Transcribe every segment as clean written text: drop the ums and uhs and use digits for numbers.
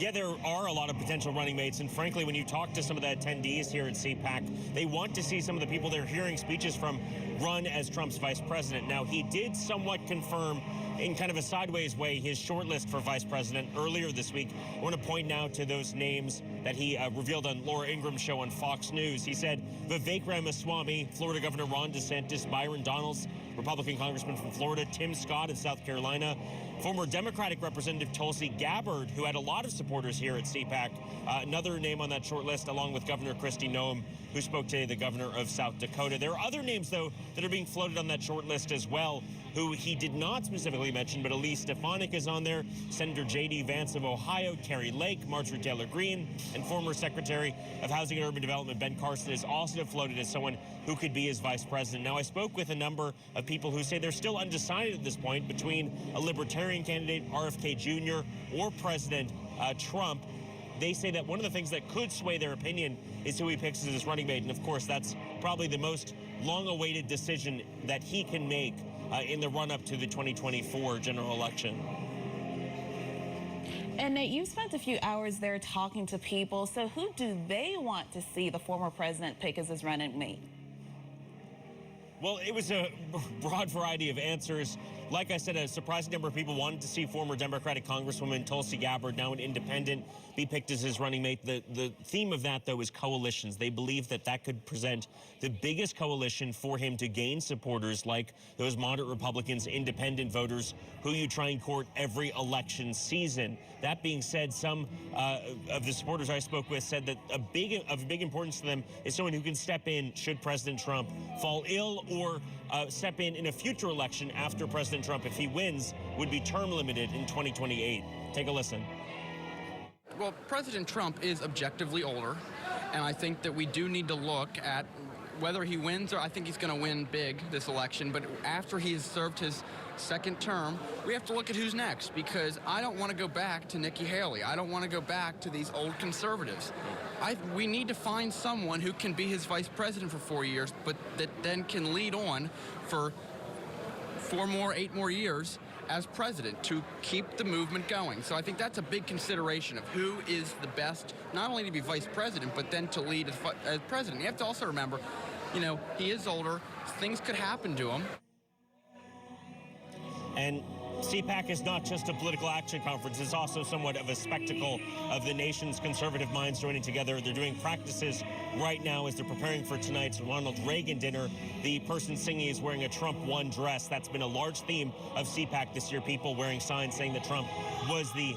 Yeah, there are a lot of potential running mates, and frankly, when you talk to some of the attendees here at CPAC, they want to see some of the people they're hearing speeches from run as Trump's vice president. Now, he did somewhat confirm in kind of a sideways way his shortlist for vice president earlier this week. I want to point now to those names that he revealed on Laura Ingram's show on Fox News. He said Vivek Ramaswamy, Florida Governor Ron DeSantis, Byron Donalds, Republican Congressman from Florida, Tim Scott in South Carolina, former Democratic Representative Tulsi Gabbard, who had a lot of supporters here at CPAC, another name on that short list, along with Governor Kristi Noem, who spoke today, the governor of South Dakota. There are other names, though, that are being floated on that short list as well, who he did not specifically mention, but Elise Stefanik is on there, Senator J.D. Vance of Ohio, Carrie Lake, Marjorie Taylor Greene, and former Secretary of Housing and Urban Development Ben Carson is also floated as someone who could be his vice president. Now, I spoke with a number of people who say they're still undecided at this point between a libertarian candidate, RFK Jr., or President Trump. They say that one of the things that could sway their opinion is who he picks as his running mate. And of course, that's probably the most long-awaited decision that he can make in the run-up to the 2024 general election. And Nate, you've spent a few hours there talking to people. So who do they want to see the former president pick as his running mate? Well, it was a broad variety of answers. Like I said, a surprising number of people wanted to see former Democratic Congresswoman Tulsi Gabbard, now an independent, be picked as his running mate. The theme of that, though, is coalitions. They believe that that could present the biggest coalition for him to gain supporters like those moderate Republicans, independent voters who you try and court every election season. That being said, some of the supporters I spoke with said that of big importance to them is someone who can step in should President Trump fall ill, or step in a future election after President Trump, if he wins, would be term limited in 2028. Take a listen. Well, President Trump is objectively older, and I think that we do need to look at whether he wins, or I think he's going to win big this election, but after he's served his second term, we have to look at who's next, because I don't want to go back to Nikki Haley. I don't want to go back to these old conservatives. We need to find someone who can be his vice president for 4 years, but that then can lead on for 8 more years as president to keep the movement going. So I think that's a big consideration of who is the best, not only to be vice president, but then to lead as president. You have to also remember, you know, he is older. Things could happen to him. And CPAC is not just a political action conference. It's also somewhat of a spectacle of the nation's conservative minds joining together. They're doing practices right now as they're preparing for tonight's Ronald Reagan dinner. The person singing is wearing a Trump won dress. That's been a large theme of CPAC this year, people wearing signs saying that Trump was the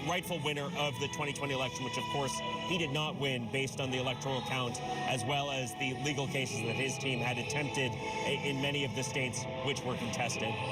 rightful winner of the 2020 election, which of course he did not win based on the electoral count, as well as the legal cases that his team had attempted in many of the states which were contested.